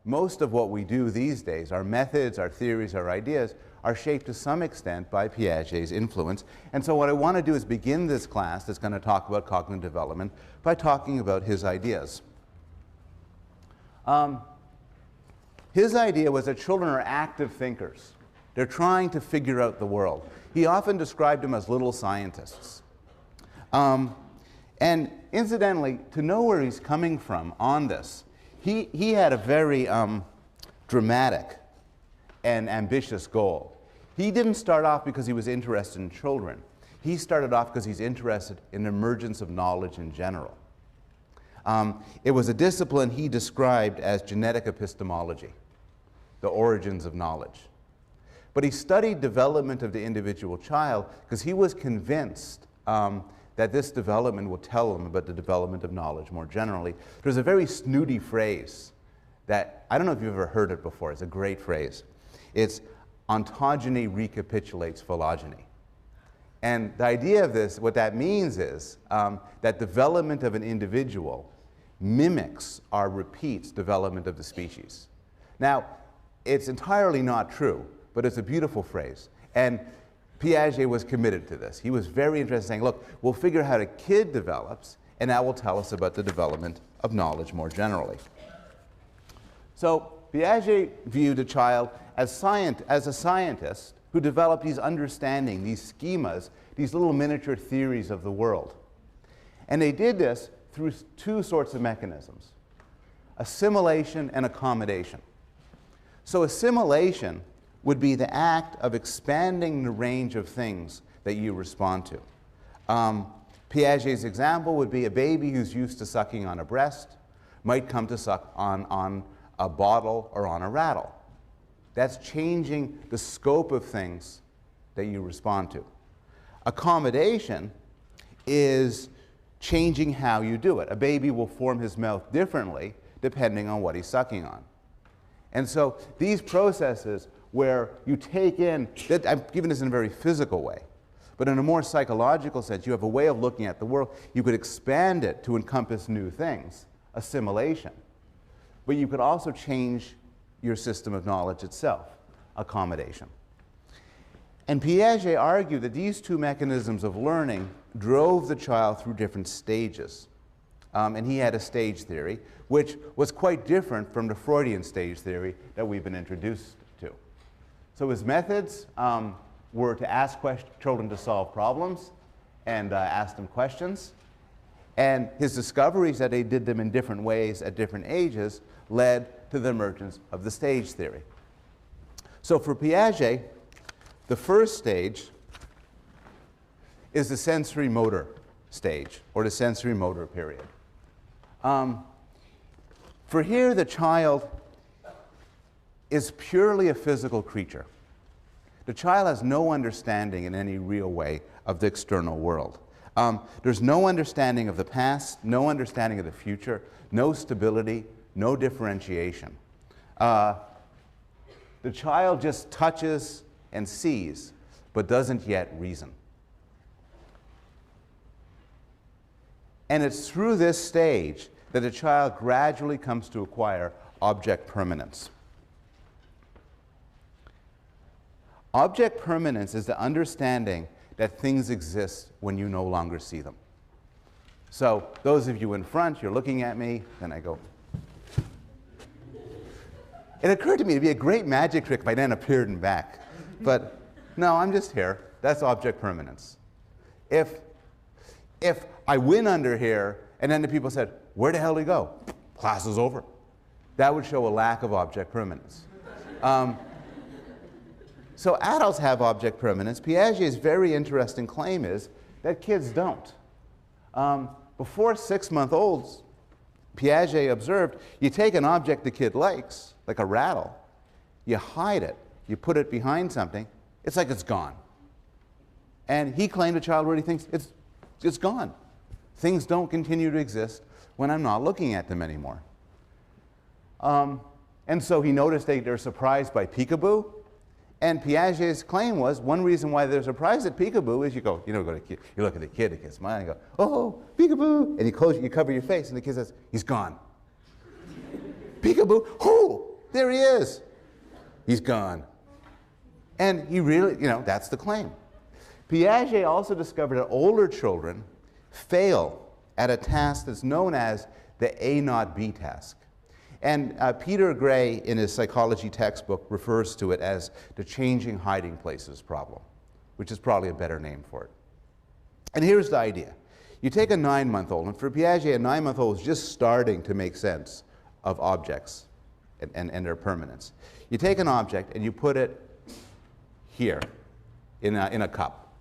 most of what we do these days, our methods, our theories, our ideas, are shaped to some extent by Piaget's influence. And so what I want to do is begin this class that's going to talk about cognitive development by talking about his ideas. His idea was that children are active thinkers. They're trying to figure out the world. He often described them as little scientists. And incidentally, to know where he's coming from on this, he had a very dramatic and ambitious goal. He didn't start off because he was interested in children. He started off because he's interested in the emergence of knowledge in general. It was a discipline he described as genetic epistemology, the origins of knowledge. But he studied development of the individual child because he was convinced that this development will tell him about the development of knowledge more generally. There's a very snooty phrase that, I don't know if you've ever heard it before, it's a great phrase. It's ontogeny recapitulates phylogeny. And the idea of this, what that means is that development of an individual mimics or repeats development of the species. Now, it's entirely not true, but it's a beautiful phrase. And Piaget was committed to this. He was very interested in saying, look, we'll figure out how a kid develops, and that will tell us about the development of knowledge more generally. So Piaget viewed a child as a scientist who developed these understanding, these schemas, these little miniature theories of the world. And they did this through two sorts of mechanisms: assimilation and accommodation. So assimilation would be the act of expanding the range of things that you respond to. Piaget's example would be a baby who's used to sucking on a breast might come to suck on a bottle or on a rattle. That's changing the scope of things that you respond to. Accommodation is changing how you do it. A baby will form his mouth differently depending on what he's sucking on. And so these processes where you take in, I'm giving this in a very physical way, but in a more psychological sense, you have a way of looking at the world. You could expand it to encompass new things, assimilation. But you could also change your system of knowledge itself, accommodation. And Piaget argued that these two mechanisms of learning drove the child through different stages. And he had a stage theory, which was quite different from the Freudian stage theory that we've been introduced to. So his methods were to ask children to solve problems and ask them questions. And his discoveries that they did them in different ways at different ages led to the emergence of the stage theory. So for Piaget, the first stage is the sensory motor stage, or the sensory motor period. For here, the child is purely a physical creature. The child has no understanding in any real way of the external world. There's no understanding of the past, no understanding of the future, no stability, no differentiation. The child just touches and sees, but doesn't yet reason. And it's through this stage that the child gradually comes to acquire object permanence. Object permanence is the understanding that things exist when you no longer see them. So those of you in front, you're looking at me, then I go. It occurred to me it'd be a great magic trick if I then appeared in back. But no, I'm just here. That's object permanence. If I win under here, and then the people said, where the hell did he go? Class is over. That would show a lack of object permanence. So adults have object permanence. Piaget's very interesting claim is that kids don't. Before 6-month-olds, Piaget observed, you take an object the kid likes, like a rattle, you hide it, you put it behind something, it's like it's gone. And he claimed a child really thinks it's gone. Things don't continue to exist when I'm not looking at them anymore. And so he noticed they're surprised by peekaboo. And Piaget's claim was one reason why they're surprised at peekaboo is you look at the kid smiling, and go, oh, peekaboo, and you cover your face, and the kid says, he's gone. Peekaboo, oh, There he is. He's gone. And he really, that's the claim. Piaget also discovered that older children fail at a task that's known as the A not B task. And Peter Gray, in his psychology textbook, refers to it as the changing hiding places problem, which is probably a better name for it. And here's the idea. You take a 9-month-old, and for Piaget, a 9-month-old is just starting to make sense of objects and their permanence. You take an object and you put it here in a cup,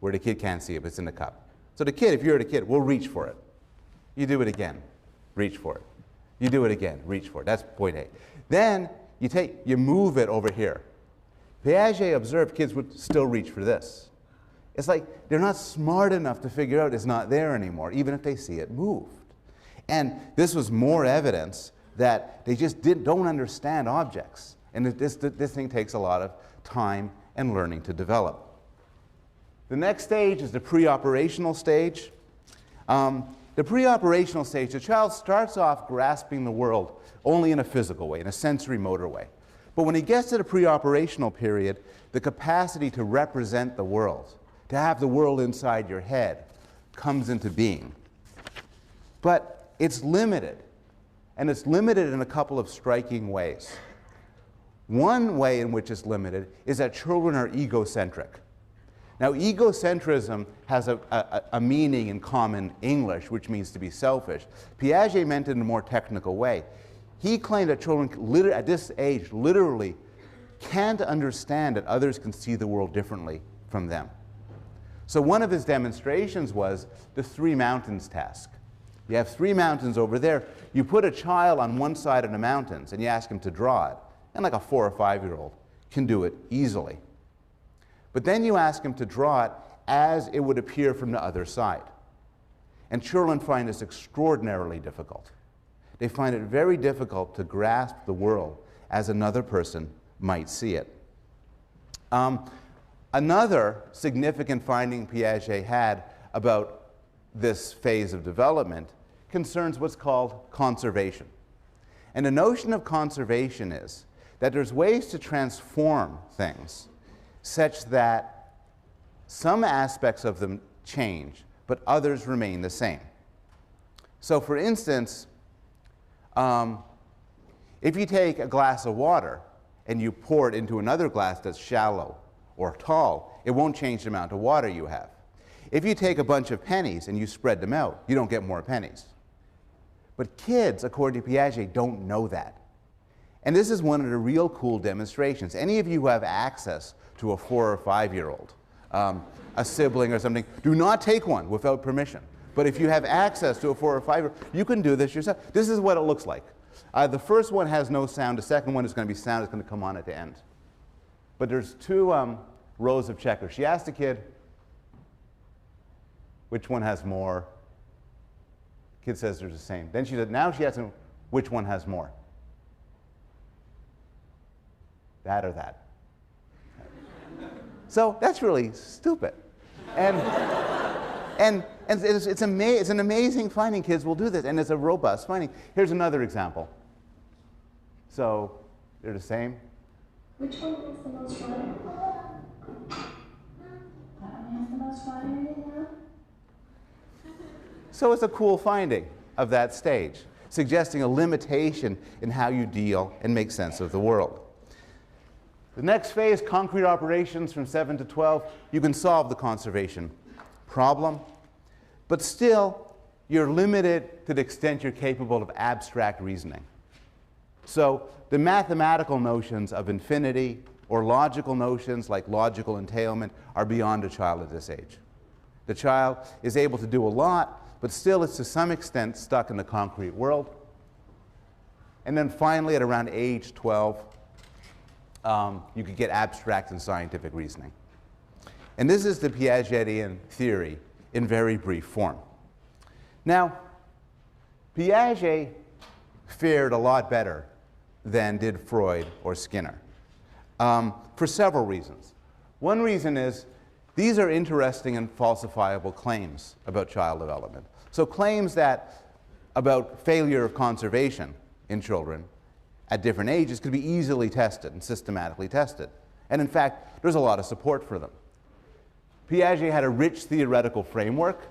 where the kid can't see it, but it's in the cup. So the kid, if you're the kid, will reach for it. You do it again, reach for it. You do it again, reach for it. That's point A. Then you move it over here. Piaget observed kids would still reach for this. It's like they're not smart enough to figure out it's not there anymore, even if they see it moved. And this was more evidence that they just don't understand objects. And this thing takes a lot of time and learning to develop. The next stage is the pre-operational stage. The pre-operational stage, the child starts off grasping the world only in a physical way, in a sensory motor way. But when he gets to the pre-operational period, the capacity to represent the world, to have the world inside your head, comes into being. But it's limited, and it's limited in a couple of striking ways. One way in which it's limited is that children are egocentric. Now, egocentrism has a meaning in common English, which means to be selfish. Piaget meant it in a more technical way. He claimed that children at this age literally can't understand that others can see the world differently from them. So one of his demonstrations was the 3 mountains task. You have 3 mountains over there. You put a child on one side of the mountains and you ask him to draw it. And like a 4 or 5-year-old can do it easily. But then you ask him to draw it as it would appear from the other side. And children find this extraordinarily difficult. They find it very difficult to grasp the world as another person might see it. Another significant finding Piaget had about this phase of development concerns what's called conservation. And the notion of conservation is that there's ways to transform things such that some aspects of them change, but others remain the same. So for instance, if you take a glass of water and you pour it into another glass that's shallow or tall, it won't change the amount of water you have. If you take a bunch of pennies and you spread them out, you don't get more pennies. But kids, according to Piaget, don't know that. And this is one of the real cool demonstrations. Any of you who have access to a 4 or 5-year-old, a sibling or something, do not take one without permission. But if you have access to a 4 or 5-year-old, you can do this yourself. This is what it looks like. The first one has no sound. The second one is going to be sound. It's going to come on at the end. But there's 2 rows of checkers. She asked the kid, which one has more? Kid says they're the same. Then she said, now she asks him, which one has more? That or that? So that's really stupid. And it's an amazing finding. Kids will do this, and it's a robust finding. Here's another example. So they're the same. Which one has the most water? That one has the most water in it now? So it's a cool finding of that stage, suggesting a limitation in how you deal and make sense of the world. The next phase, concrete operations from 7 to 12, you can solve the conservation problem, but still you're limited to the extent you're capable of abstract reasoning. So the mathematical notions of infinity or logical notions like logical entailment are beyond a child at this age. The child is able to do a lot, but still it's to some extent stuck in the concrete world. And then finally at around age 12, you could get abstract and scientific reasoning. And this is the Piagetian theory in very brief form. Now, Piaget fared a lot better than did Freud or Skinner for several reasons. One reason is these are interesting and falsifiable claims about child development. So claims that about failure of conservation in children at different ages could be easily tested and systematically tested. And in fact, there's a lot of support for them. Piaget had a rich theoretical framework,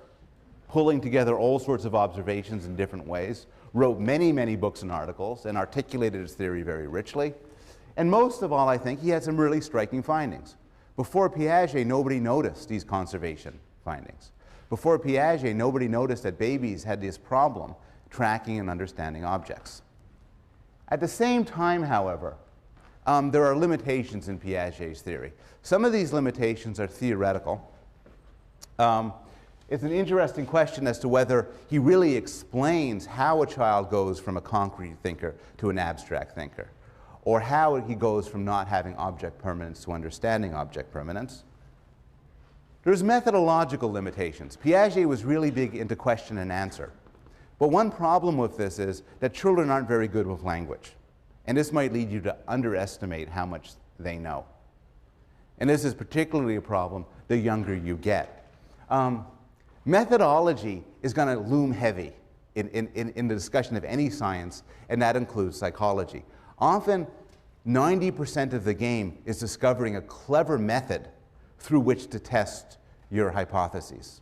pulling together all sorts of observations in different ways, wrote many, many books and articles, and articulated his theory very richly. And most of all, I think, he had some really striking findings. Before Piaget, nobody noticed these conservation findings. Before Piaget, nobody noticed that babies had this problem tracking and understanding objects. At the same time, however, there are limitations in Piaget's theory. Some of these limitations are theoretical. It's an interesting question as to whether he really explains how a child goes from a concrete thinker to an abstract thinker, or how he goes from not having object permanence to understanding object permanence. There's methodological limitations. Piaget was really big into question and answer. But one problem with this is that children aren't very good with language. And this might lead you to underestimate how much they know. And this is particularly a problem the younger you get. Methodology is going to loom heavy in the discussion of any science, and that includes psychology. Often, 90% of the game is discovering a clever method through which to test your hypotheses.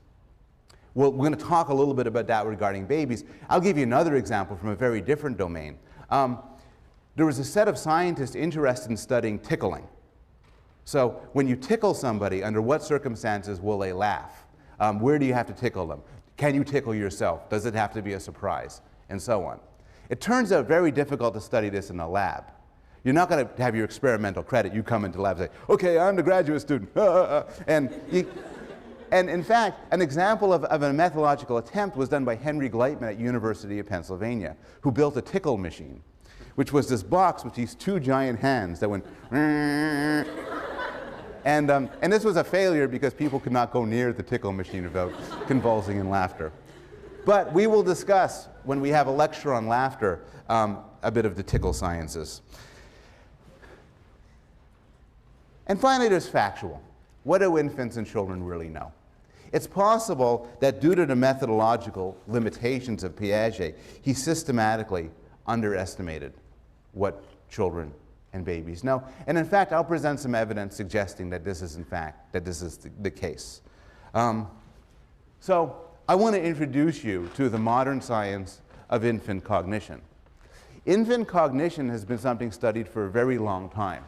Well, we're going to talk a little bit about that regarding babies. I'll give you another example from a very different domain. There was a set of scientists interested in studying tickling. So when you tickle somebody, under what circumstances will they laugh? Where do you have to tickle them? Can you tickle yourself? Does it have to be a surprise? And so on. It turns out very difficult to study this in a lab. You're not going to have your experimental credit. You come into the lab and say, okay, I'm the graduate student. And in fact, an example of a methodological attempt was done by Henry Gleitman at University of Pennsylvania, who built a tickle machine, which was this box with these two giant hands that went and this was a failure because people could not go near the tickle machine without convulsing in laughter. But we will discuss, when we have a lecture on laughter, a bit of the tickle sciences. And finally, there's factual. What do infants and children really know? It's possible that due to the methodological limitations of Piaget, he systematically underestimated what children and babies know. And in fact, I'll present some evidence suggesting that this is, in fact, the case. So I want to introduce you to the modern science of infant cognition. Infant cognition has been something studied for a very long time.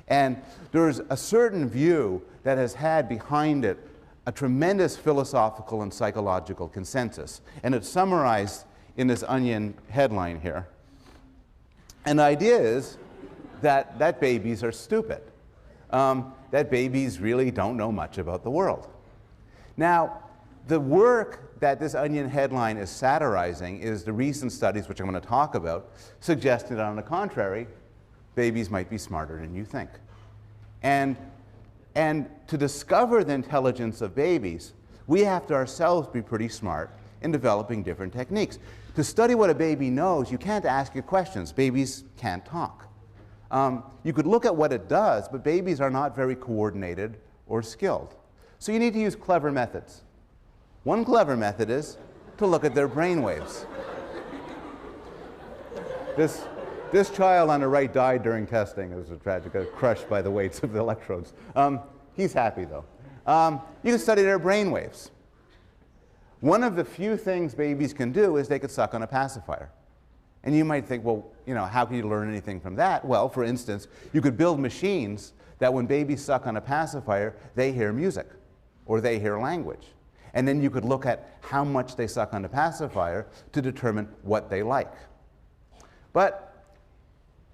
And there's a certain view that has had behind it a tremendous philosophical and psychological consensus. And it's summarized in this Onion headline here. And the idea is that babies are stupid, that babies really don't know much about the world. Now, the work that this Onion headline is satirizing is the recent studies, which I'm going to talk about, suggesting that, on the contrary, babies might be smarter than you think. And to discover the intelligence of babies, we have to ourselves be pretty smart in developing different techniques. To study what a baby knows, you can't ask it questions. Babies can't talk. You could look at what it does, but babies are not very coordinated or skilled. So you need to use clever methods. One clever method is to look at their brain waves. This child on the right died during testing. It was a tragic, crushed by the weights of the electrodes. He's happy, though. You can study their brain waves. One of the few things babies can do is they could suck on a pacifier. And you might think, well, how can you learn anything from that? Well, for instance, you could build machines that when babies suck on a pacifier, they hear music or they hear language. And then you could look at how much they suck on the pacifier to determine what they like. But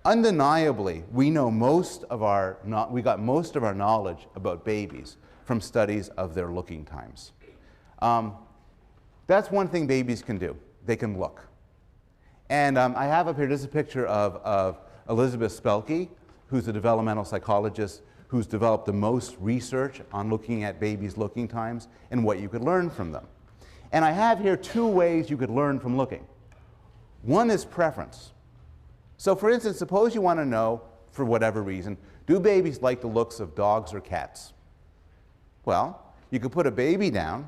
undeniably, we got most of our knowledge about babies from studies of their looking times. That's one thing babies can do. They can look. And I have up here, this is a picture of Elizabeth Spelke, who's a developmental psychologist who's developed the most research on looking at babies' looking times and what you could learn from them. And I have here two ways you could learn from looking. One is preference. So for instance, suppose you want to know, for whatever reason, do babies like the looks of dogs or cats? Well, you could put a baby down,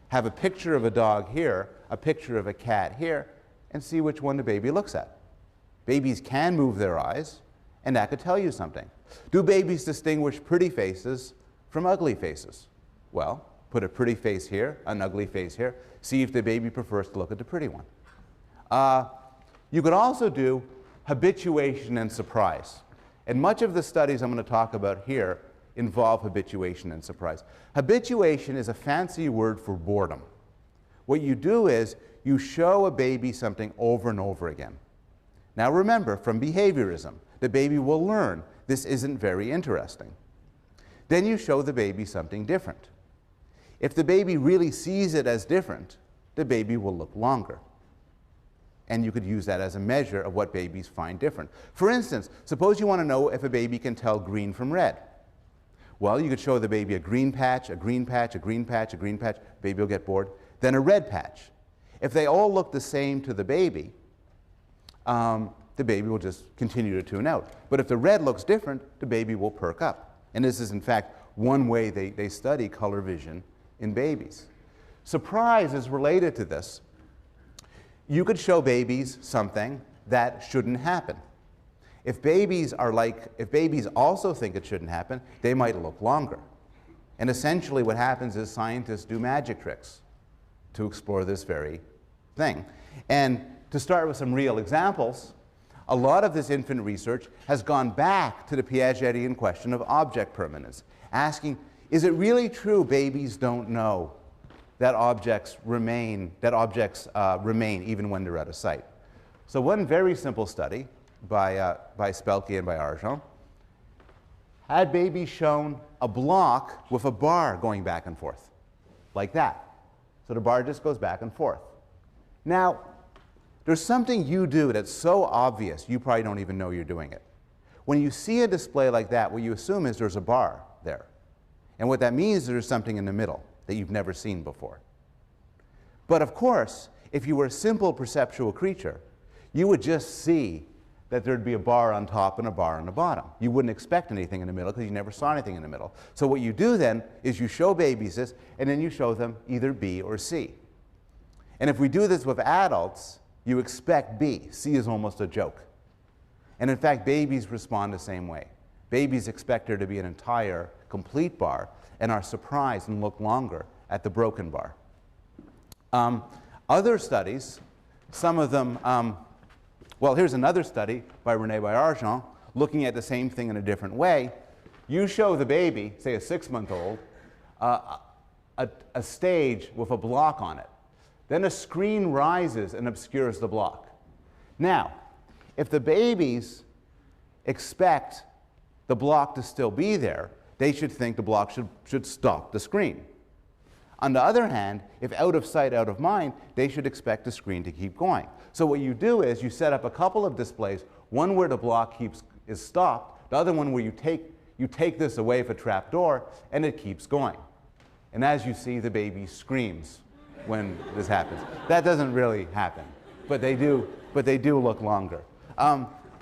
have a picture of a dog here, a picture of a cat here, and see which one the baby looks at. Babies can move their eyes, and that could tell you something. Do babies distinguish pretty faces from ugly faces? Well, put a pretty face here, an ugly face here. See if the baby prefers to look at the pretty one. You could also do habituation and surprise. And much of the studies I'm going to talk about here involve habituation and surprise. Habituation is a fancy word for boredom. What you do is you show a baby something over and over again. Now remember, from behaviorism, the baby will learn this isn't very interesting. Then you show the baby something different. If the baby really sees it as different, the baby will look longer. And you could use that as a measure of what babies find different. For instance, suppose you want to know if a baby can tell green from red. Well, you could show the baby a green patch, a green patch, a green patch, a green patch. Baby will get bored. Then a red patch. If they all look the same to the baby will just continue to tune out. But if the red looks different, the baby will perk up. And this is, in fact, one way they study color vision in babies. Surprise is related to this. You could show babies something that shouldn't happen. If babies also think it shouldn't happen, they might look longer. And essentially what happens is scientists do magic tricks to explore this very thing. And to start with some real examples, a lot of this infant research has gone back to the Piagetian question of object permanence, asking, is it really true babies don't know that objects remain even when they're out of sight? So one very simple study by Spelke and by Argent had babies shown a block with a bar going back and forth, like that. So the bar just goes back and forth. Now, there's something you do that's so obvious you probably don't even know you're doing it. When you see a display like that, what you assume is there's a bar there. And what that means is there's something in the middle that you've never seen before. But of course, if you were a simple perceptual creature, you would just see that there'd be a bar on top and a bar on the bottom. You wouldn't expect anything in the middle because you never saw anything in the middle. So what you do then is you show babies this, and then you show them either B or C. And if we do this with adults, you expect B. C is almost a joke. And in fact, babies respond the same way. Babies expect there to be an entire, complete bar and are surprised and look longer at the broken bar. Other studies, some of them, well, here's another study by René by Argent looking at the same thing in a different way. You show the baby, say a 6-month-old, a stage with a block on it. Then a screen rises and obscures the block. Now, if the babies expect the block to still be there, they should think the block should stop the screen. On the other hand, if out of sight, out of mind, they should expect the screen to keep going. So what you do is you set up a couple of displays, one where the block is stopped, the other one where you take this away with a trap door, and it keeps going. And as you see, the baby screams when this happens. That doesn't really happen, but they do look longer.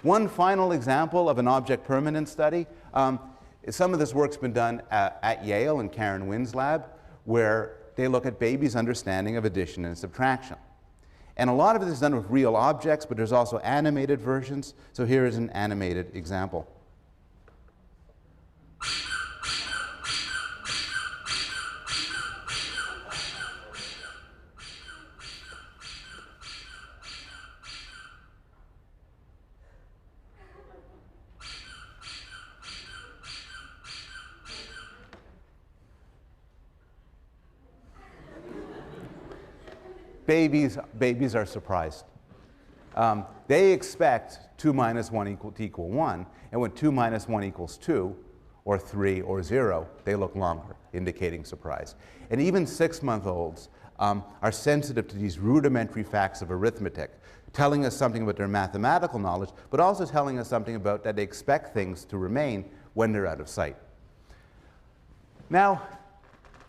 One final example of an object permanence study, some of this work's been done at Yale in Karen Wynn's lab, where they look at babies' understanding of addition and subtraction. And a lot of it is done with real objects, but there's also animated versions. So here is an animated example. Babies are surprised. They expect 2 minus 1 to equal 1, and when 2 minus 1 equals 2, or 3, or 0, they look longer, indicating surprise. And even 6-month-olds are sensitive to these rudimentary facts of arithmetic, telling us something about their mathematical knowledge, but also telling us something about that they expect things to remain when they're out of sight. Now,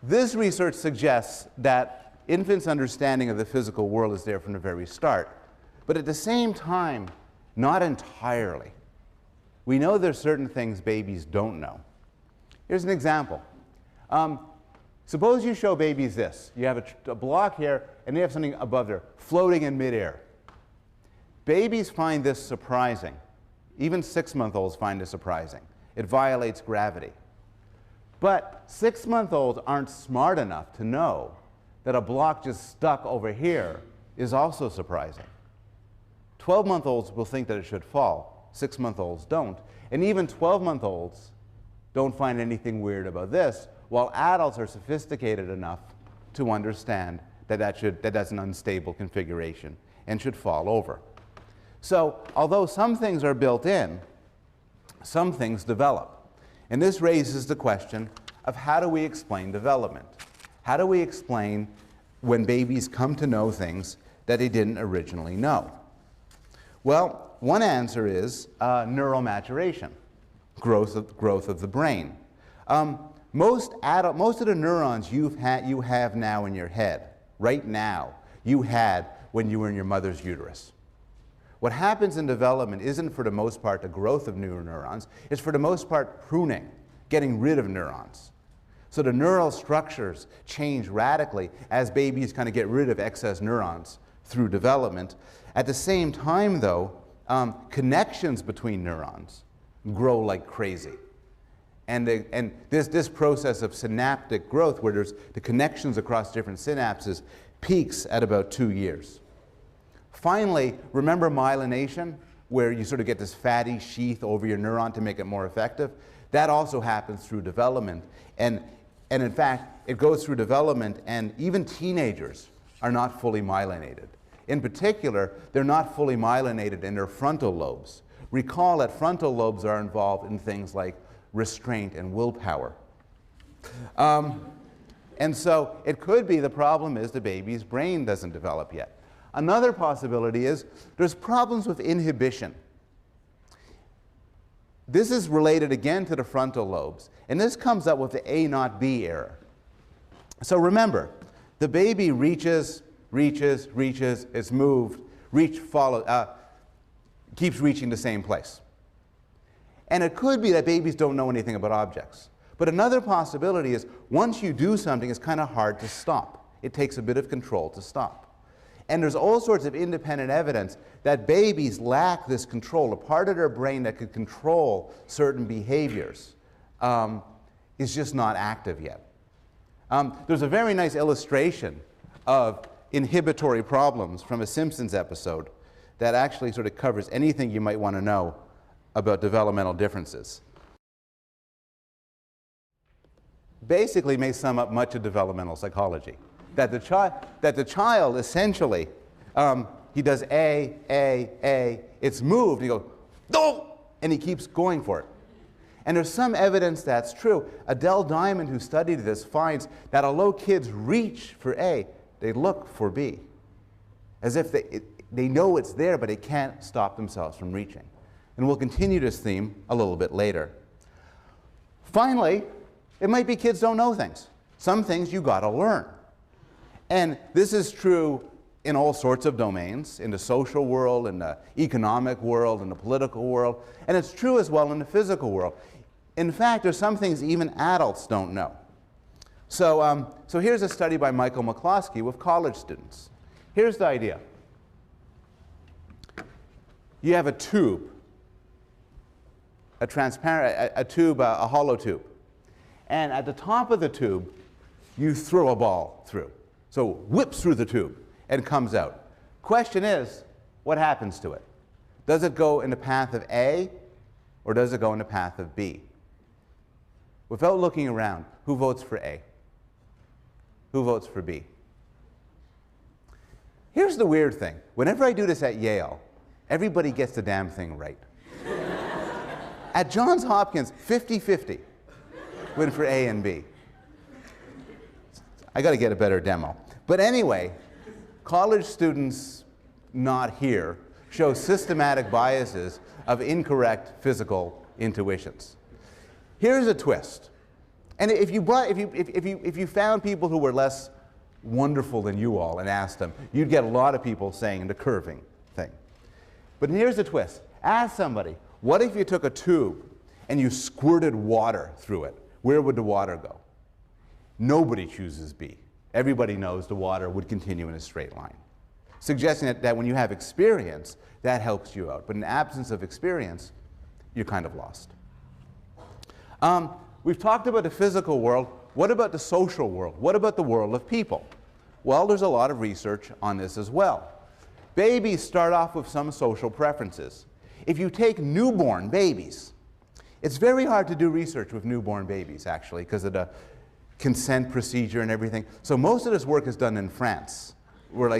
this research suggests that infants' understanding of the physical world is there from the very start, but at the same time, not entirely. We know there's certain things babies don't know. Here's an example. Suppose you show babies this. You have a block here, and they have something above there, floating in midair. Babies find this surprising. Even 6-month-olds find it surprising. It violates gravity. But 6-month-olds aren't smart enough to know that a block just stuck over here is also surprising. 12-month-olds will think that it should fall. 6-month-olds don't. And even 12-month-olds don't find anything weird about this, while adults are sophisticated enough to understand that that's an unstable configuration and should fall over. So although some things are built in, some things develop. And this raises the question of how do we explain development? How do we explain when babies come to know things that they didn't originally know? Well, one answer is neural maturation, growth of the brain. Most of the neurons you have now in your head, right now, you had when you were in your mother's uterus. What happens in development isn't for the most part the growth of new neurons, it's for the most part pruning, getting rid of neurons. So the neural structures change radically as babies kind of get rid of excess neurons through development. At the same time, though, connections between neurons grow like crazy. And this process of synaptic growth, where there's the connections across different synapses, peaks at about 2 years. Finally, remember myelination, where you sort of get this fatty sheath over your neuron to make it more effective? That also happens through development. And in fact, it goes through development, and even teenagers are not fully myelinated. In particular, they're not fully myelinated in their frontal lobes. Recall that frontal lobes are involved in things like restraint and willpower. And so it could be the problem is the baby's brain doesn't develop yet. Another possibility is there's problems with inhibition. This is related again to the frontal lobes, and this comes up with the A not B error. So remember, the baby reaches, it's moved, keeps reaching the same place. And it could be that babies don't know anything about objects. But another possibility is once you do something, it's kind of hard to stop. It takes a bit of control to stop. And there's all sorts of independent evidence that babies lack this control. A part of their brain that could control certain behaviors is just not active yet. There's a very nice illustration of inhibitory problems from a Simpsons episode that actually sort of covers anything you might want to know about developmental differences. Basically may sum up much of developmental psychology. That the child essentially, he does A, it's moved, he goes, no, and he keeps going for it. And there's some evidence that's true. Adele Diamond, who studied this, finds that although kids reach for A, they look for B. As if they know it's there, but they can't stop themselves from reaching. And we'll continue this theme a little bit later. Finally, it might be kids don't know things. Some things you gotta learn. And this is true in all sorts of domains, in the social world, in the economic world, in the political world, and it's true as well in the physical world. In fact, there's some things even adults don't know. So here's a study by Michael McCloskey with college students. Here's the idea. You have a tube, a transparent, a tube, a hollow tube. And at the top of the tube, you throw a ball through. So whips through the tube and comes out. Question is, what happens to it? Does it go in the path of A, or does it go in the path of B? Without looking around, who votes for A? Who votes for B? Here's the weird thing. Whenever I do this at Yale, everybody gets the damn thing right. At Johns Hopkins, 50-50 went for A and B. I got to get a better demo. But anyway, college students not here show systematic biases of incorrect physical intuitions. Here's a twist. And if you found people who were less wonderful than you all and asked them, you'd get a lot of people saying the curving thing. But here's the twist. Ask somebody, what if you took a tube and you squirted water through it? Where would the water go? Nobody chooses B. Everybody knows the water would continue in a straight line. suggesting that when you have experience, that helps you out. But in absence of experience, you're kind of lost. We've talked about the physical world. What about the social world? What about the world of people? Well, there's a lot of research on this as well. Babies start off with some social preferences. If you take newborn babies, it's very hard to do research with newborn babies, actually, because of the consent procedure and everything. So most of this work is done in France, where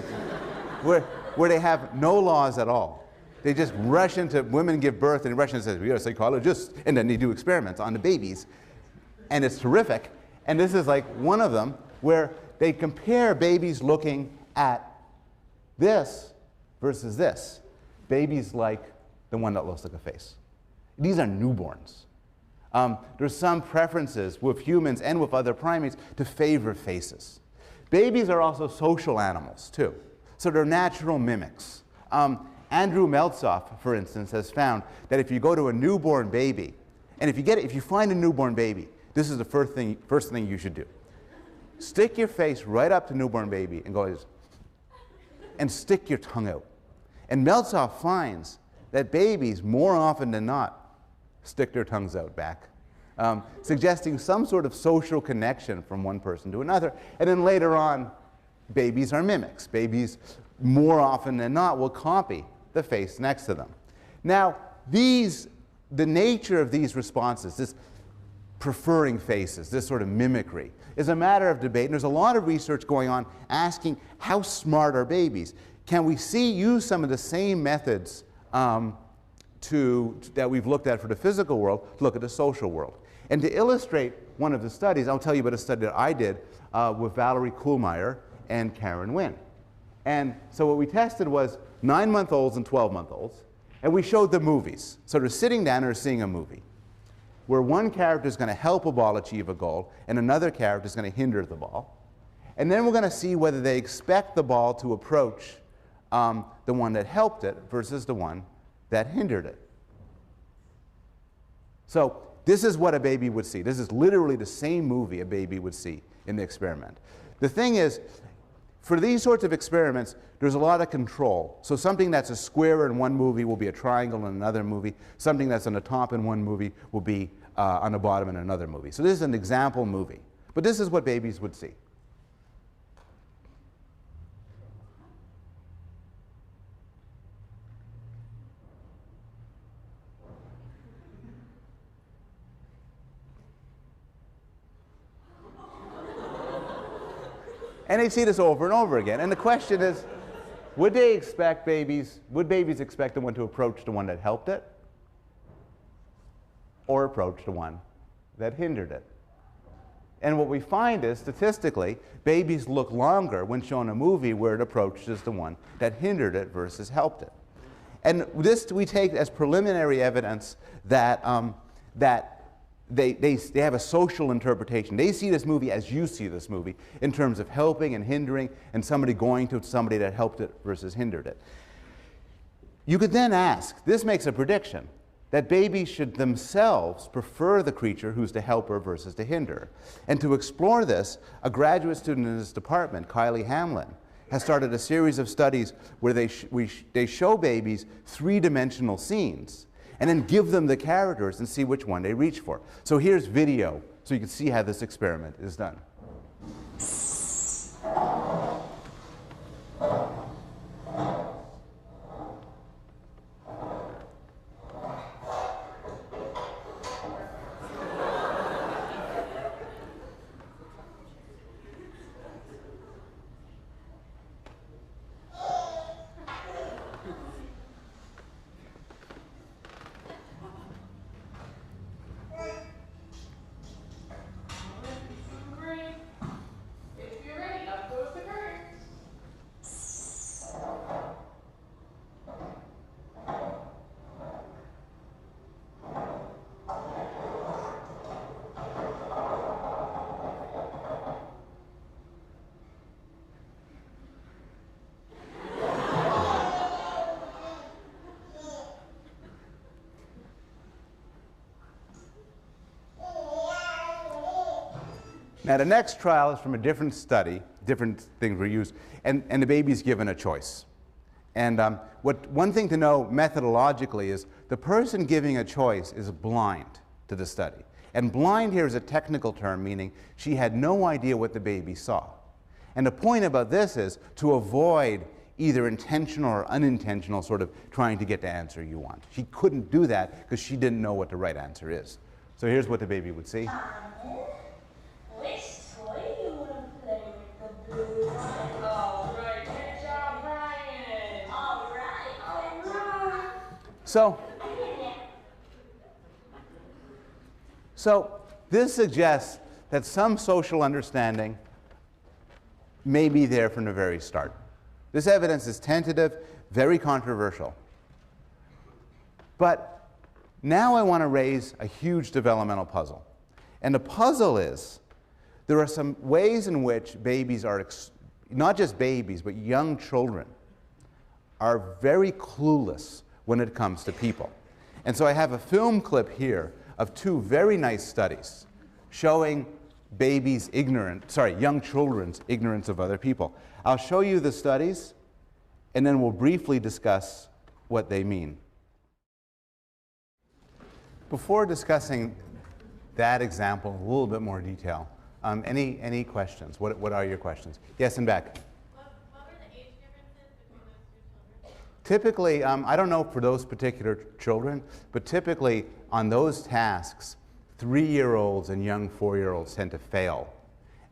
they have no laws at all. They just rush into, women give birth and rush into, you're a psychologist, and then they do experiments on the babies. And it's terrific. And this is like one of them where they compare babies looking at this versus this. Babies like the one that looks like a face. These are newborns. There's some preferences with humans and with other primates to favor faces. Babies are also social animals too. So they're natural mimics. Andrew Meltzoff, for instance, has found that if you go to a newborn baby, and if you find a newborn baby, this is the first thing you should do. Stick your face right up to newborn baby and go, and stick your tongue out. And Meltzoff finds that babies, more often than not, stick their tongues out back, suggesting some sort of social connection from one person to another. And then later on, babies are mimics. Babies, more often than not, will copy the face next to them. Now, the nature of these responses, this preferring faces, this sort of mimicry, is a matter of debate. And there's a lot of research going on asking how smart are babies? Can we use some of the same methods that we've looked at for the physical world to look at the social world? And to illustrate one of the studies, I'll tell you about a study that I did with Valerie Kuhlmeier and Karen Wynn. And so what we tested was 9-month-olds and 12-month-olds, and we showed the movies. So they're sitting down and they're seeing a movie where one character is going to help a ball achieve a goal and another character is going to hinder the ball. And then we're going to see whether they expect the ball to approach the one that helped it versus the one that hindered it. So this is what a baby would see. This is literally the same movie a baby would see in the experiment. The thing is, for these sorts of experiments, there's a lot of control. So something that's a square in one movie will be a triangle in another movie. Something that's on the top in one movie will be on the bottom in another movie. So this is an example movie. But this is what babies would see. And they see this over and over again. And the question is, would babies expect the one to approach the one that helped it? Or approach the one that hindered it? And what we find is, statistically, babies look longer when shown a movie where it approaches the one that hindered it versus helped it. And this we take as preliminary evidence that, they have a social interpretation. They see this movie as you see this movie, in terms of helping and hindering, and somebody going to somebody that helped it versus hindered it. You could then ask, this makes a prediction, that babies should themselves prefer the creature who's the helper versus the hinderer. And to explore this, a graduate student in this department, Kylie Hamlin, has started a series of studies where they show babies three-dimensional scenes and then give them the characters and see which one they reach for. So here's video, so you can see how this experiment is done. Great. Now, the next trial is from a different study, different things were used, and the baby's given a choice. And one thing to know methodologically is the person giving a choice is blind to the study. And blind here is a technical term, meaning she had no idea what the baby saw. And the point about this is to avoid either intentional or unintentional sort of trying to get the answer you want. She couldn't do that because she didn't know what the right answer is. So here's what the baby would see. Which toy do you want to play with the blue one? All right, good job, Ryan. All right. So this suggests that some social understanding may be there from the very start. This evidence is tentative, very controversial. But now I want to raise a huge developmental puzzle. And the puzzle is, there are some ways in which babies are, not just babies, but young children, are very clueless when it comes to people. And so I have a film clip here of two very nice studies showing young children's ignorance of other people. I'll show you the studies, and then we'll briefly discuss what they mean. Before discussing that example in a little bit more detail, any questions? What are your questions? Yes, and back. What were the age differences between those two children? Typically, I don't know for those particular children, but typically on those tasks, 3-year-olds and young 4-year-olds tend to fail.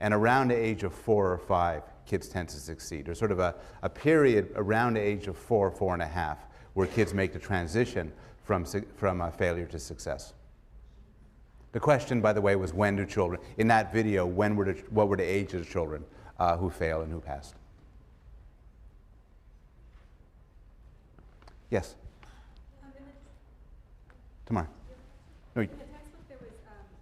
And around the age of 4 or 5, kids tend to succeed. There's sort of a period around the age of 4, 4.5, where kids make the transition from failure to success. The question, by the way, was when do children, in that video, what were the ages of children who failed and who passed? Yes? Tomorrow. No, In the textbook, there was,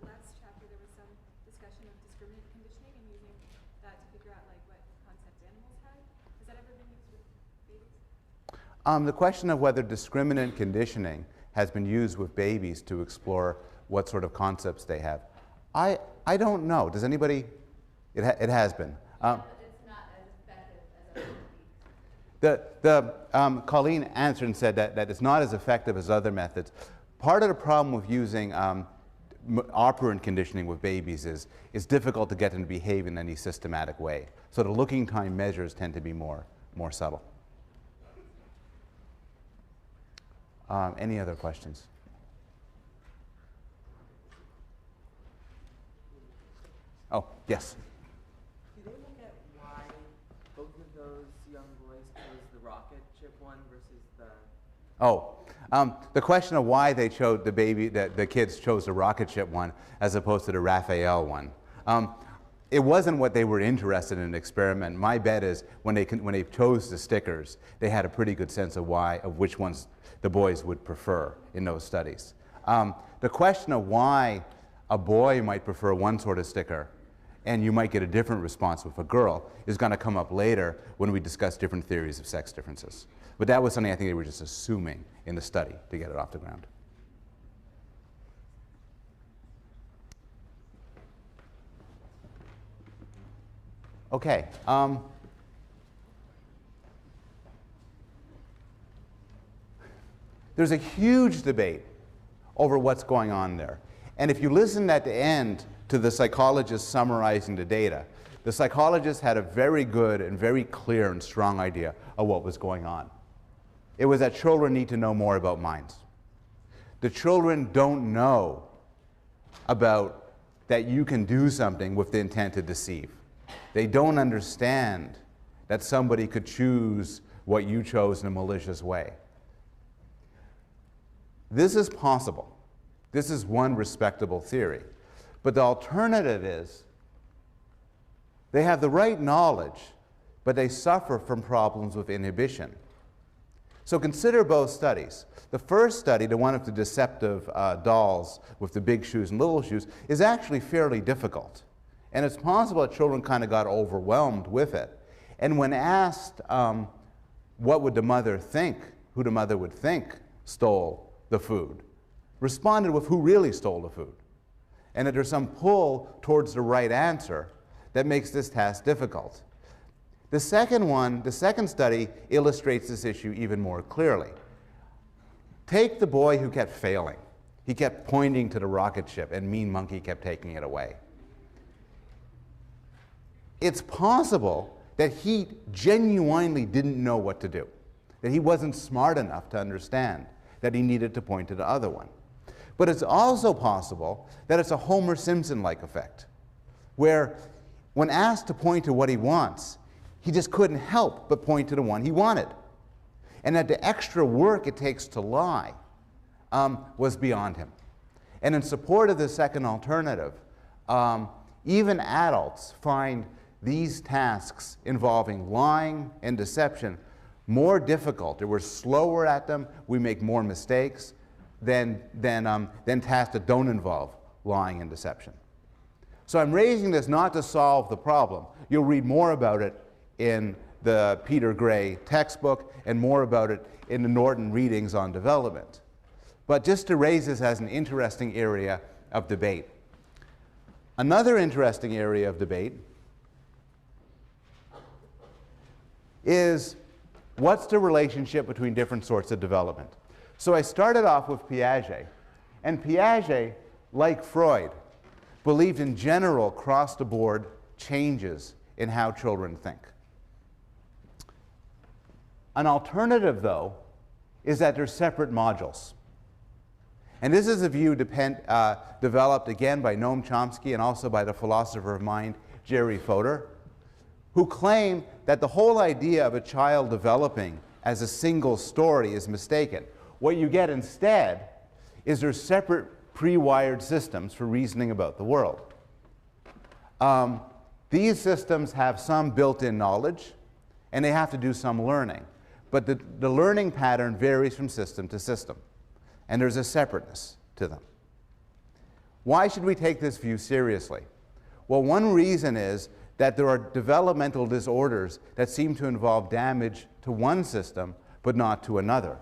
last chapter, there was some discussion of discriminant conditioning and using that to figure out like what concepts animals had. Has that ever been used with babies? The question of whether discriminant conditioning has been used with babies to explore what sort of concepts they have, I don't know. Does anybody? It has been. It's not as effective as other techniques. Colleen answered and said that it's not as effective as other methods. Part of the problem with using operant conditioning with babies is it's difficult to get them to behave in any systematic way. So the looking time measures tend to be more subtle. Any other questions? Oh, yes. Did they look at why both of those young boys chose the rocket ship one versus the... Oh, the question of why they chose the kids chose the rocket ship one as opposed to the Raphael one. It wasn't what they were interested in an experiment. My bet is when they chose the stickers, they had a pretty good sense of which ones the boys would prefer in those studies. The question of why a boy might prefer one sort of sticker and you might get a different response with a girl is going to come up later when we discuss different theories of sex differences. But that was something I think they were just assuming in the study to get it off the ground. Okay. There's a huge debate over what's going on there. And if you listen at the end to the psychologist summarizing the data, the psychologist had a very good and very clear and strong idea of what was going on. It was that children need to know more about minds. The children don't know about that you can do something with the intent to deceive. They don't understand that somebody could choose what you chose in a malicious way. This is possible. This is one respectable theory. But the alternative is they have the right knowledge, but they suffer from problems with inhibition. So consider both studies. The first study, the one of the deceptive dolls with the big shoes and little shoes, is actually fairly difficult. And it's possible that children kind of got overwhelmed with it. And when asked what would the mother think, who the mother would think stole the food, responded with who really stole the food. and that there's some pull towards the right answer that makes this task difficult. The second study illustrates this issue even more clearly. Take the boy who kept failing. He kept pointing to the rocket ship, and Mean Monkey kept taking it away. It's possible that he genuinely didn't know what to do, that he wasn't smart enough to understand that he needed to point to the other one. But it's also possible that it's a Homer Simpson-like effect, where when asked to point to what he wants, he just couldn't help but point to the one he wanted. And that the extra work it takes to lie was beyond him. And in support of the second alternative, even adults find these tasks involving lying and deception more difficult. We're slower at them, we make more mistakes than tasks that don't involve lying and deception. So I'm raising this not to solve the problem. You'll read more about it in the Peter Gray textbook and more about it in the Norton readings on development. But just to raise this as an interesting area of debate. Another interesting area of debate is what's the relationship between different sorts of development? So I started off with Piaget, and Piaget, like Freud, believed in general across-the-board changes in how children think. An alternative, though, is that they're separate modules. And this is a view developed again by Noam Chomsky and also by the philosopher of mind, Jerry Fodor, who claim that the whole idea of a child developing as a single story is mistaken. What you get instead is there's separate pre-wired systems for reasoning about the world. These systems have some built-in knowledge, and they have to do some learning. But the learning pattern varies from system to system, and there's a separateness to them. Why should we take this view seriously? Well, one reason is that there are developmental disorders that seem to involve damage to one system, but not to another.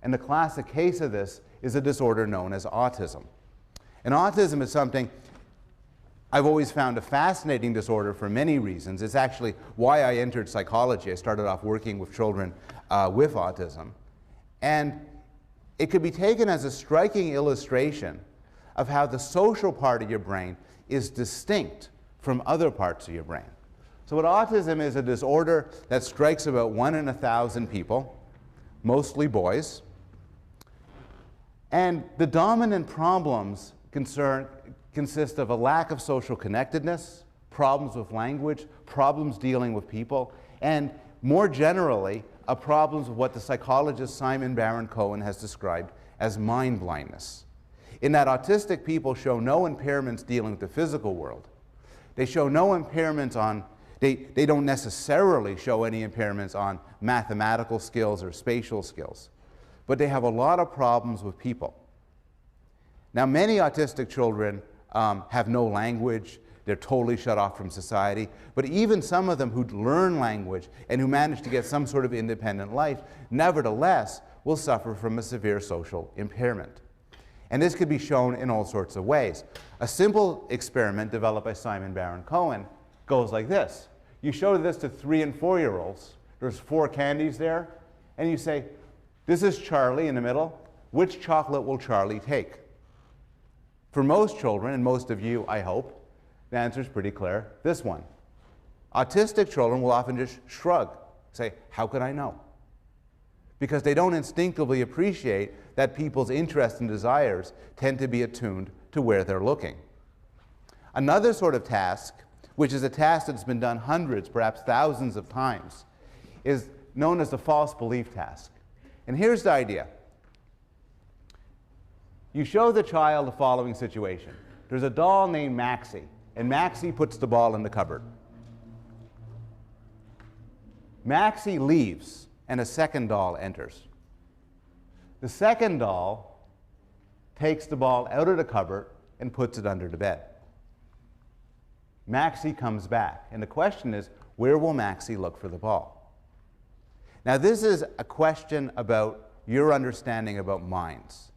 And the classic case of this is a disorder known as autism. And autism is something I've always found a fascinating disorder for many reasons. It's actually why I entered psychology. I started off working with children with autism. And it could be taken as a striking illustration of how the social part of your brain is distinct from other parts of your brain. So what autism is a disorder that strikes about 1 in 1,000 people, mostly boys. And the dominant problems consist of a lack of social connectedness, problems with language, problems dealing with people, and more generally, problems with what the psychologist Simon Baron-Cohen has described as mind blindness. In that autistic people show no impairments dealing with the physical world. They show no impairments on, they don't necessarily show any impairments on mathematical skills or spatial skills, but they have a lot of problems with people. Now, many autistic children have no language, they're totally shut off from society, but even some of them who learn language and who manage to get some sort of independent life, nevertheless, will suffer from a severe social impairment. And this could be shown in all sorts of ways. A simple experiment developed by Simon Baron-Cohen goes like this. You show this to 3- and 4-year-olds. There's 4 candies there, and you say, this is Charlie in the middle. Which chocolate will Charlie take? For most children, and most of you, I hope, the answer is pretty clear, this one. Autistic children will often just shrug, say, how could I know? Because they don't instinctively appreciate that people's interests and desires tend to be attuned to where they're looking. Another sort of task, which is a task that's been done hundreds, perhaps thousands of times, is known as the false belief task. And here's the idea. You show the child the following situation. There's a doll named Maxie, and Maxie puts the ball in the cupboard. Maxie leaves, and a second doll enters. The second doll takes the ball out of the cupboard and puts it under the bed. Maxie comes back, and the question is, where will Maxie look for the ball? Now, this is a question about your understanding about minds.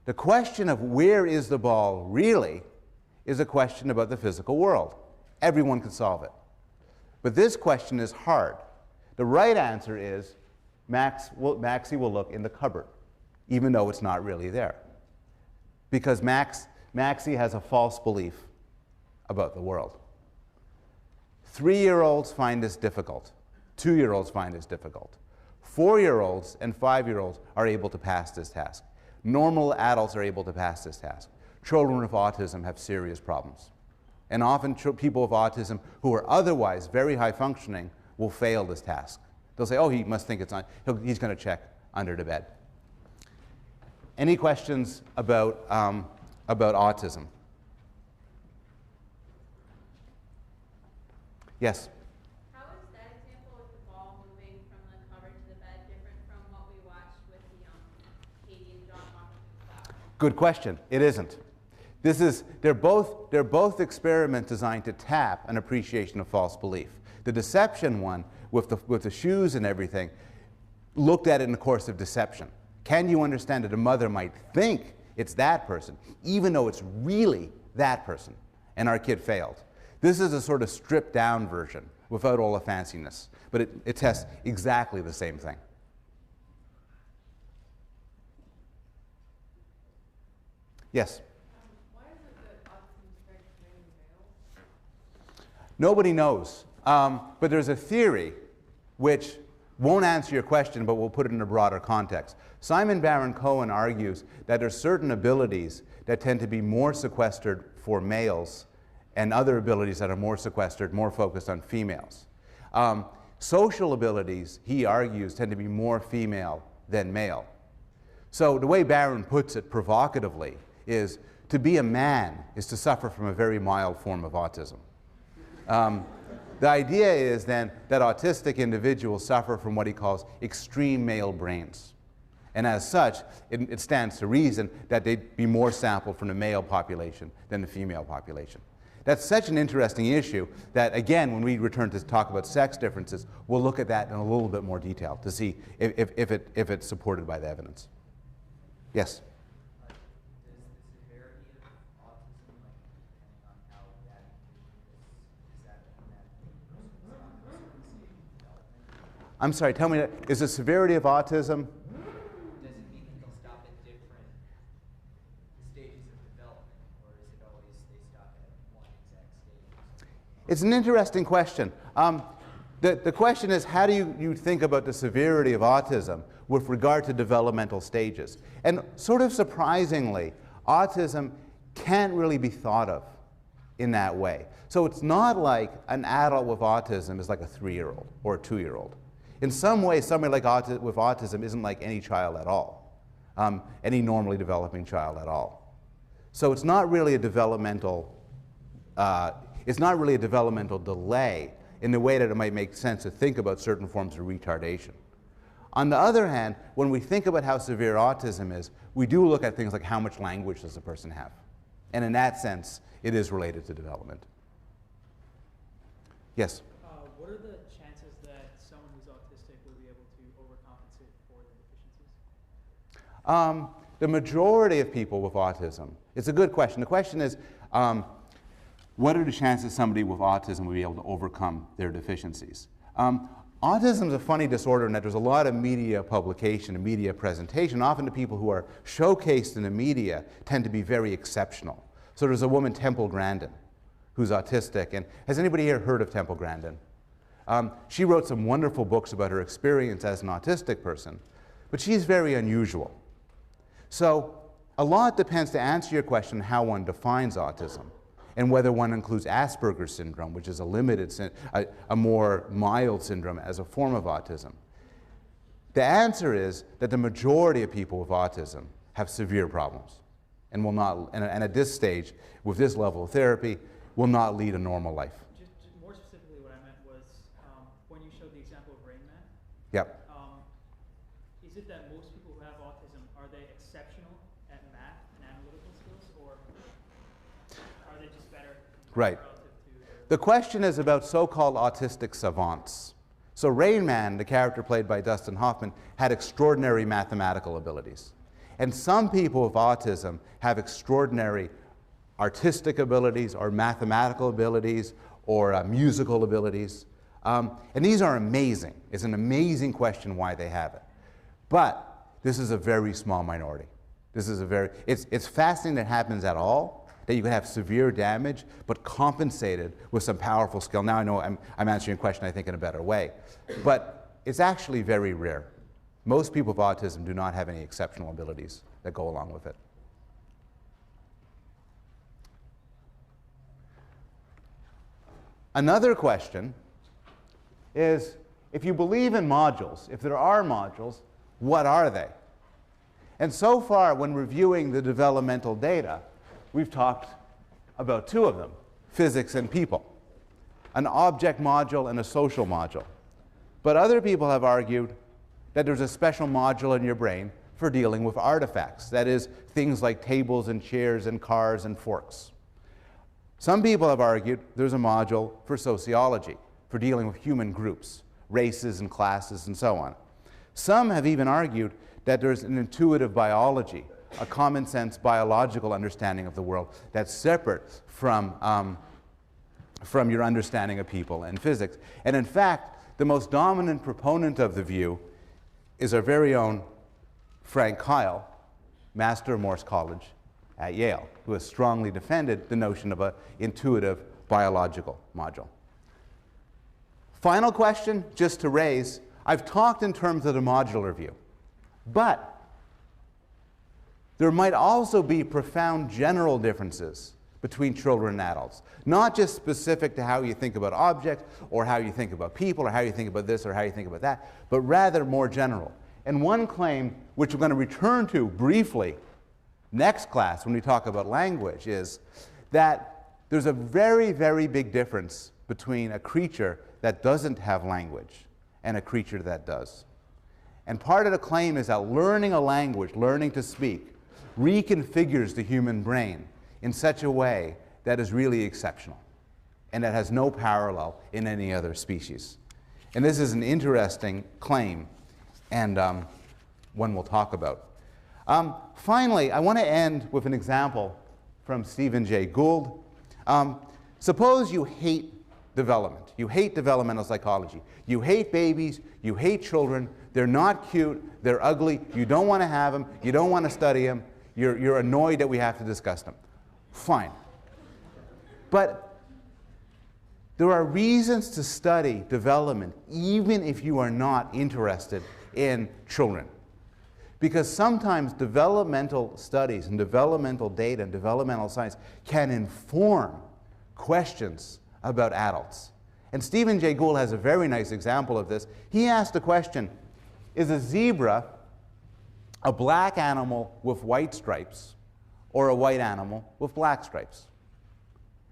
The question of where is the ball really is a question about the physical world. Everyone can solve it. But this question is hard. The right answer is Maxie will look in the cupboard, even though it's not really there. Because Maxie has a false belief about the world. 3-year-olds find this difficult. 2-year-olds find this difficult. 4-year-olds and 5-year-olds are able to pass this task. Normal adults are able to pass this task. Children with autism have serious problems. And often people with autism who are otherwise very high functioning will fail this task. They'll say, oh, he must think it's on, he's going to check under the bed. Any questions about autism? Yes? How is that example with the ball moving from the cupboard to the bed different from what we watched with the Katie and John walking through the cloud? Good question. It isn't. They're both experiments designed to tap an appreciation of false belief. The deception one, with the shoes and everything, looked at it in the course of deception. Can you understand that a mother might think it's that person, even though it's really that person? And our kid failed. This is a sort of stripped down version without all the fanciness, but it tests exactly the same thing. Yes? Why is it that autism strikes mainly males? Nobody knows, but there's a theory which won't answer your question, but we'll put it in a broader context. Simon Baron-Cohen argues that there's certain abilities that tend to be more sequestered for males and other abilities that are more sequestered, more focused on females. Social abilities, he argues, tend to be more female than male. So the way Baron puts it provocatively is to be a man is to suffer from a very mild form of autism. The idea is then that autistic individuals suffer from what he calls extreme male brains. And as such, it stands to reason that they'd be more sampled from the male population than the female population. That's such an interesting issue that, again, when we return to talk about sex differences, we'll look at that in a little bit more detail to see if it's supported by the evidence. Yes? Does the severity of autism, depending on how bad is that in that person's development? I'm sorry, tell me, is the severity of autism? Does it mean that they'll stop at different stages of development, or is it always they stop at one exact stage? It's an interesting question. The question is, how do you think about the severity of autism with regard to developmental stages? And sort of surprisingly, autism can't really be thought of in that way. So it's not like an adult with autism is like a 3-year-old or a 2-year-old. In some ways, somebody with autism isn't like any child at all, any normally developing child at all. So it's not really a developmental delay in the way that it might make sense to think about certain forms of retardation. On the other hand, when we think about how severe autism is, we do look at things like how much language does a person have. And in that sense, it is related to development. Yes? What are the chances that someone who's autistic will be able to overcompensate for the deficiencies? The majority of people with autism, it's a good question. The question is, what are the chances somebody with autism will be able to overcome their deficiencies? Autism is a funny disorder in that there's a lot of media publication and media presentation. Often the people who are showcased in the media tend to be very exceptional. So there's a woman, Temple Grandin, who's autistic. And has anybody here heard of Temple Grandin? She wrote some wonderful books about her experience as an autistic person, but she's very unusual. So a lot depends, to answer your question, how one defines autism and whether one includes Asperger's syndrome, which is a more mild syndrome as a form of autism. The answer is that the majority of people with autism have severe problems and will not, and at this stage, with this level of therapy, will not lead a normal life. Just more specifically, what I meant was when you showed the example of Rain Man. Yep. Is it that most people who have autism, are they exceptional at math and analytical skills, or are they just better Right. relative to The question is about so-called autistic savants. So Rain Man, the character played by Dustin Hoffman, had extraordinary mathematical abilities. And some people with autism have extraordinary artistic abilities or mathematical abilities or musical abilities. And these are amazing. It's an amazing question why they have it. But this is a very small minority. This is a very, it's fascinating that it happens at all, that you could have severe damage, but compensated with some powerful skill. Now I know I'm answering your question, I think, in a better way. But it's actually very rare. Most people with autism do not have any exceptional abilities that go along with it. Another question is, if you believe in modules, if there are modules, what are they? And so far, when reviewing the developmental data, we've talked about two of them, physics and people, an object module and a social module. But other people have argued that there's a special module in your brain for dealing with artifacts, that is, things like tables and chairs and cars and forks. Some people have argued there's a module for sociology, for dealing with human groups, races and classes and so on. Some have even argued that there's an intuitive biology, a common sense biological understanding of the world that's separate from your understanding of people and physics. And in fact, the most dominant proponent of the view is our very own Frank Kyle, Master of Morse College at Yale, who has strongly defended the notion of an intuitive biological module. Final question, just to raise, I've talked in terms of the modular view, but there might also be profound general differences between children and adults, not just specific to how you think about objects or how you think about people or how you think about this or how you think about that, but rather more general. And one claim, which we're going to return to briefly next class when we talk about language, is that there's a very, very big difference between a creature that doesn't have language and a creature that does. And part of the claim is that learning a language, learning to speak, reconfigures the human brain in such a way that is really exceptional and that has no parallel in any other species. And this is an interesting claim and one we'll talk about. Finally, I want to end with an example from Stephen Jay Gould. Suppose you hate development. You hate developmental psychology. You hate babies. You hate children. They're not cute. They're ugly. You don't want to have them. You don't want to study them. You're annoyed that we have to discuss them. Fine. But there are reasons to study development even if you are not interested in children. Because sometimes developmental studies and developmental data and developmental science can inform questions about adults. And Stephen Jay Gould has a very nice example of this. He asked the question, is a zebra a black animal with white stripes or a white animal with black stripes?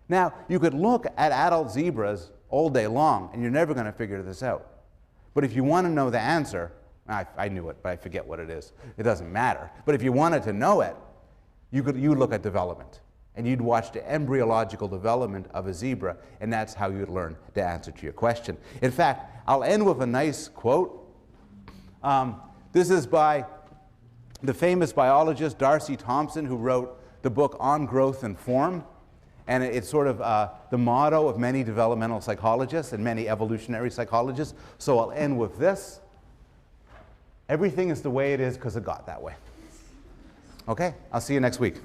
Now, you could look at adult zebras all day long and you're never going to figure this out. But if you want to know the answer, I knew it, but I forget what it is. It doesn't matter. But if you wanted to know it, you'd look at development. And you'd watch the embryological development of a zebra, and that's how you'd learn the answer to your question. In fact, I'll end with a nice quote. This is by the famous biologist D'Arcy Thompson, who wrote the book On Growth and Form. And it's sort of the motto of many developmental psychologists and many evolutionary psychologists. So I'll end with this. Everything is the way it is because it got that way. Okay, I'll see you next week.